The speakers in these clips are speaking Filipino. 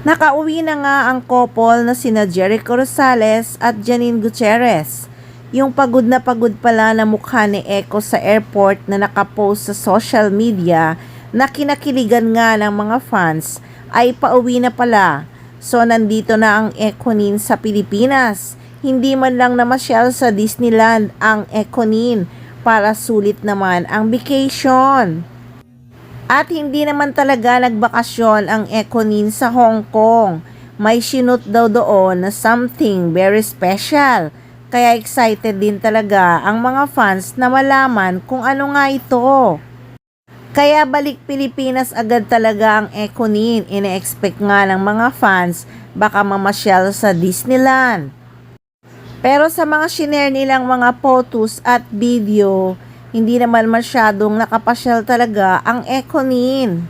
Nakauwi na nga ang couple na sina Jericho Rosales at Janine Gutierrez. Yung pagod na pagod pala na mukha ni Eco sa airport na nakapost sa social media na kinakiligan nga ng mga fans ay pauwi na pala. So nandito na ang Econin sa Pilipinas. Hindi man lang namasyal sa Disneyland ang Econin para sulit naman ang vacation. At hindi naman talaga nagbakasyon ang Econin sa Hong Kong. May sinut daw doon na something very special. Kaya excited din talaga ang mga fans na malaman kung ano nga ito. Kaya balik Pilipinas agad talaga ang Econin. Ine-expect nga ng mga fans baka mamasyal sa Disneyland. Pero sa mga shinare nilang mga photos at video, hindi naman masyadong nakapasyal talaga ang Econin.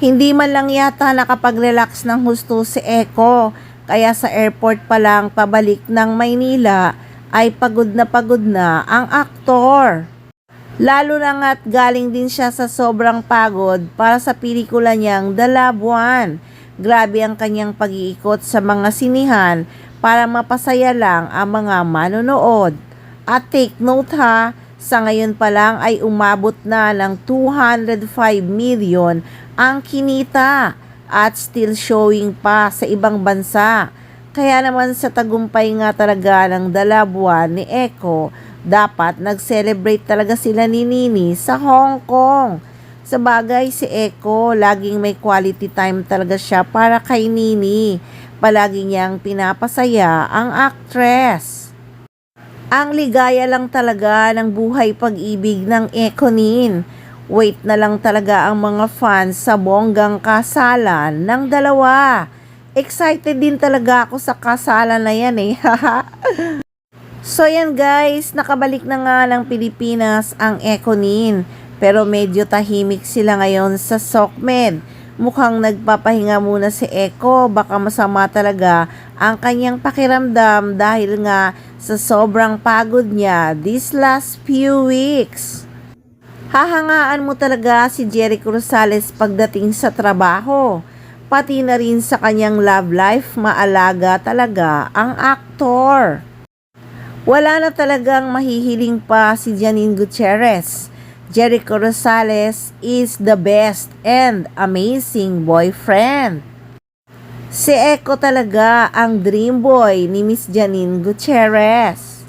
Hindi man lang yata nakapag-relax ng husto si Eco, kaya sa airport pa lang pabalik ng Maynila ay pagod na ang aktor. Lalo na nga't galing din siya sa sobrang pagod para sa pelikula niyang The Loved One. Grabe ang kanyang pag-iikot sa mga sinihan para mapasaya lang ang mga manonood. At take note ha, sa ngayon pa lang ay umabot na ng 205 million ang kinita at still showing pa sa ibang bansa. Kaya naman sa tagumpay nga talaga ng The Loved One ni Eco, dapat nag-celebrate talaga sila ni Nini sa Hong Kong. Sa bagay si Eco, laging may quality time talaga siya para kay Nini. Palagi niyang pinapasaya ang actress. Ang ligaya lang talaga ng buhay pag-ibig ng Econin. Wait na lang talaga ang mga fans sa bonggang kasalan ng dalawa. Excited din talaga ako sa kasalan na yan eh. So yan guys, nakabalik na nga ng Pilipinas ang Econin. Pero medyo tahimik sila ngayon sa SOCMED. Mukhang nagpapahinga muna si Eco, baka masama talaga ang kanyang pakiramdam dahil nga sa sobrang pagod niya these last few weeks. Hahangaan mo talaga si Jericho Rosales pagdating sa trabaho. Pati na rin sa kanyang love life, maalaga talaga ang aktor. Wala na talagang mahihiling pa si Janine Gutierrez. Jericho Rosales is the best and amazing boyfriend. Si Eco talaga ang dream boy ni Miss Janine Gutierrez.